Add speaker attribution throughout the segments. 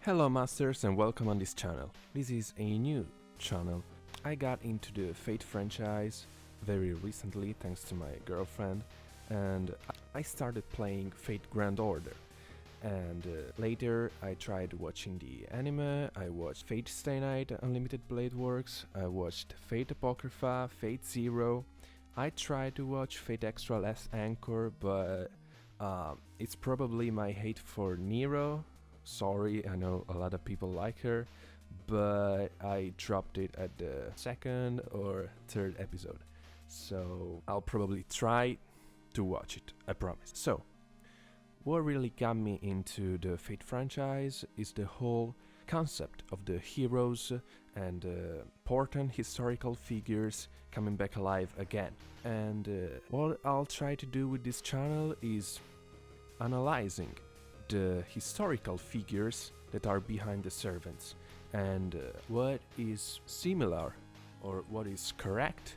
Speaker 1: Hello masters and welcome on this channel. This is a new channel. I got into the Fate franchise very recently thanks to my girlfriend, and I started playing Fate Grand Order. And later I tried watching the anime, I watched Fate Stay Night Unlimited Blade Works, I watched Fate Apocrypha, Fate Zero. I tried to watch Fate Extra Last Anchor, but it's probably my hate for Nero. Sorry, I know a lot of people like her, but I dropped it at the second or third episode. So I'll probably try to watch it, I promise. So, what really got me into the Fate franchise is the whole concept of the heroes and important historical figures coming back alive again. And what I'll try to do with this channel is analyzing the historical figures that are behind the servants and what is similar or what is correct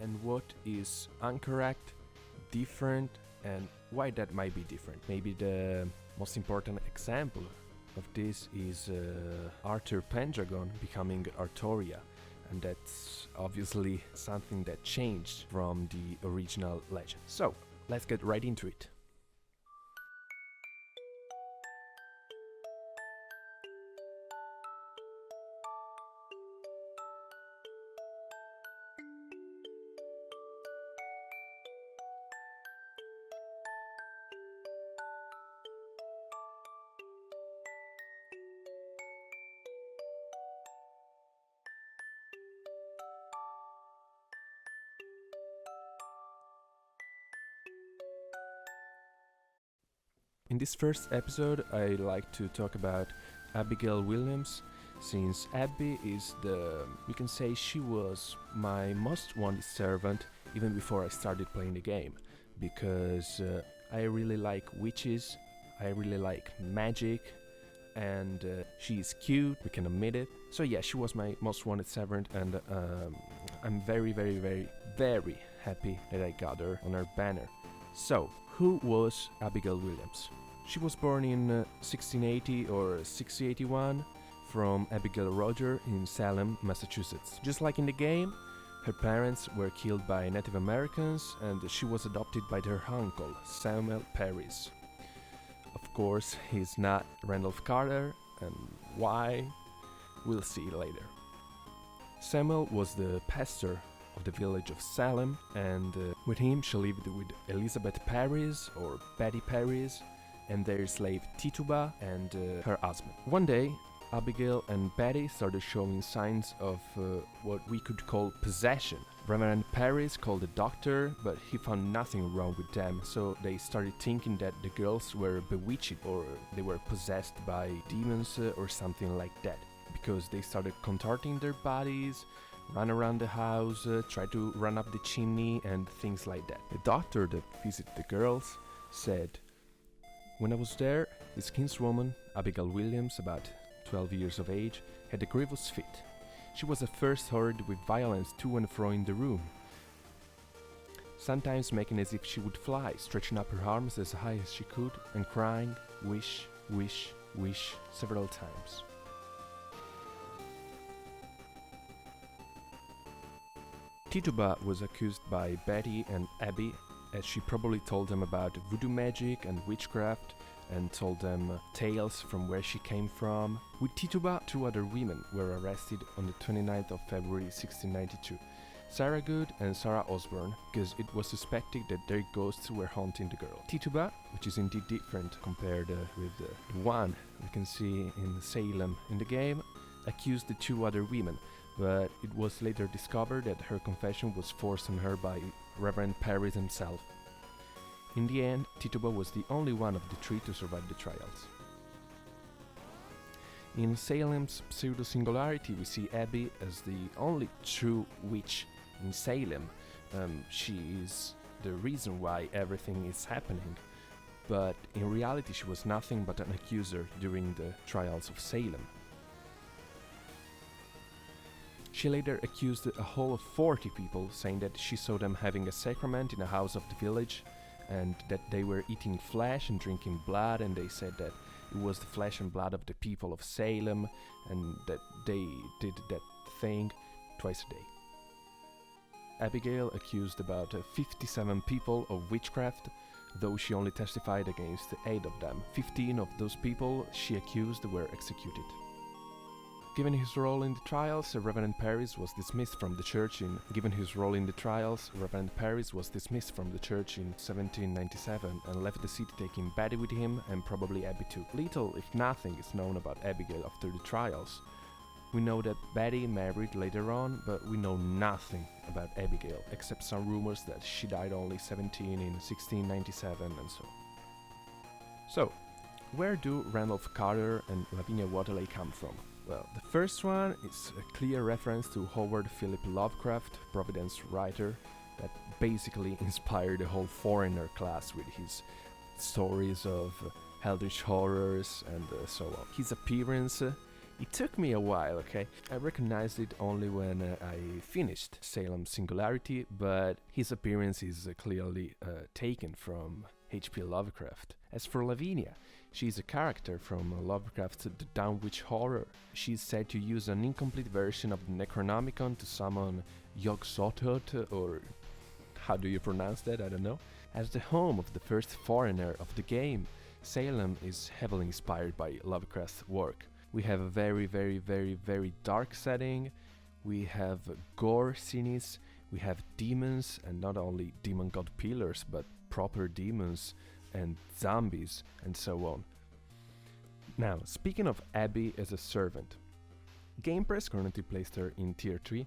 Speaker 1: and what is incorrect, different, and why that might be different. Maybe the most important example of this is Arthur Pendragon becoming Artoria, and that's obviously something that changed from the original legend. So, let's get right into it. In this first episode, I like to talk about Abigail Williams, since Abby is you can say she was my most wanted servant even before I started playing the game, because I really like witches, I really like magic, and she is cute, we can admit it. So yeah, she was my most wanted servant, and I'm very happy that I got her on her banner. So, who was Abigail Williams? She was born in 1680 or 1681 from Abigail Roger in Salem, Massachusetts. Just like in the game, her parents were killed by Native Americans and she was adopted by her uncle, Samuel Parris. Of course, he's not Randolph Carter, and why? We'll see later. Samuel was the pastor of the village of Salem, and with him she lived with Elizabeth Parris or Betty Parris and their slave Tituba and her husband. One day, Abigail and Betty started showing signs of what we could call possession. Reverend Parris called a doctor, but he found nothing wrong with them, so they started thinking that the girls were bewitched or they were possessed by demons or something like that, because they started contorting their bodies, run around the house, try to run up the chimney and things like that. The doctor that visited the girls said, "When I was there, this kinswoman, Abigail Williams, about 12 years of age, had a grievous fit. She was at first hurried with violence to and fro in the room, sometimes making as if she would fly, stretching up her arms as high as she could and crying, 'Wish, wish, wish,' several times. Tituba was accused by Betty and Abby, as she probably told them about voodoo magic and witchcraft and told them tales from where she came from. With Tituba, two other women were arrested on the 29th of February 1692, Sarah Good and Sarah Osborne, because it was suspected that their ghosts were haunting the girl. Tituba, which is indeed different compared with the one we can see in Salem in the game, accused the two other women, but it was later discovered that her confession was forced on her by Reverend Parris himself. In the end, Tituba was the only one of the three to survive the trials. In Salem's pseudo-singularity, we see Abby as the only true witch in Salem. She is the reason why everything is happening, but in reality she was nothing but an accuser during the trials of Salem. She later accused a whole of 40 people, saying that she saw them having a sacrament in a house of the village and that they were eating flesh and drinking blood, and they said that it was the flesh and blood of the people of Salem, and that they did that thing twice a day. Abigail accused about 57 people of witchcraft, though she only testified against 8 of them. 15 of those people she accused were executed. Given his role in the trials, Reverend Paris was dismissed from the church in 1797 and left the city, taking Betty with him and probably Abby too. Little, if nothing, is known about Abigail after the trials. We know that Betty married later on, but we know nothing about Abigail, except some rumors that she died only 17 in 1697 and so on. So, where do Randolph Carter and Lavinia Waterley come from? Well, the first one is a clear reference to Howard Philip Lovecraft, Providence writer, that basically inspired the whole Foreigner class with his stories of eldritch horrors and so on. His appearance, it took me a while, okay? I recognized it only when I finished Salem Singularity, but his appearance is clearly taken from H.P. Lovecraft. As for Lavinia, she is a character from Lovecraft's The Dunwich Horror. She is said to use an incomplete version of the Necronomicon to summon Yog-Sothoth, or how do you pronounce that? I don't know. As the home of the first foreigner of the game, Salem is heavily inspired by Lovecraft's work. We have a very dark setting, we have gore scenes, we have demons, and not only demon god pillars, but proper demons and zombies and so on. Now, speaking of Abby as a servant, Game Press currently placed her in tier 3.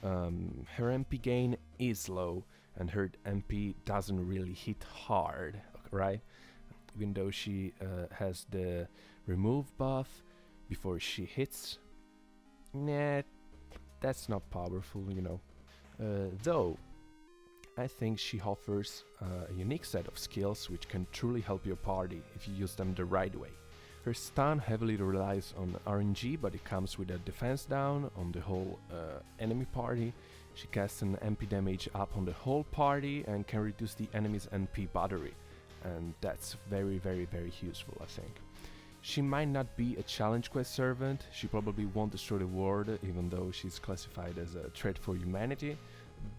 Speaker 1: Her MP gain is low and her MP doesn't really hit hard, right? Even though she has the remove buff before she hits. Nah, that's not powerful, you know. Though I think she offers a unique set of skills which can truly help your party if you use them the right way. Her stun heavily relies on RNG, but it comes with a defense down on the whole enemy party. She casts an MP damage up on the whole party and can reduce the enemy's MP battery, and that's very useful, I think. She might not be a challenge quest servant, she probably won't destroy the world even though she's classified as a threat for humanity,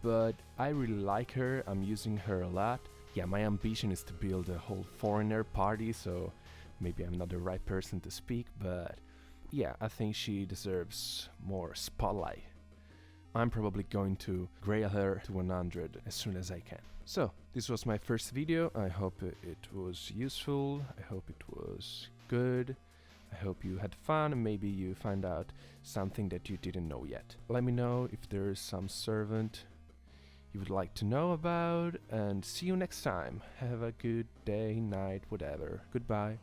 Speaker 1: but I really like her, I'm using her a lot. Yeah, my ambition is to build a whole foreigner party, so maybe I'm not the right person to speak, but yeah, I think she deserves more spotlight. I'm probably going to grail her to 100 as soon as I can. So, this was my first video, I hope it was useful, I hope it was good, I hope you had fun and maybe you found out something that you didn't know yet. Let me know if there is some servant you would like to know about, and see you next time. Have a good day, night, whatever. Goodbye.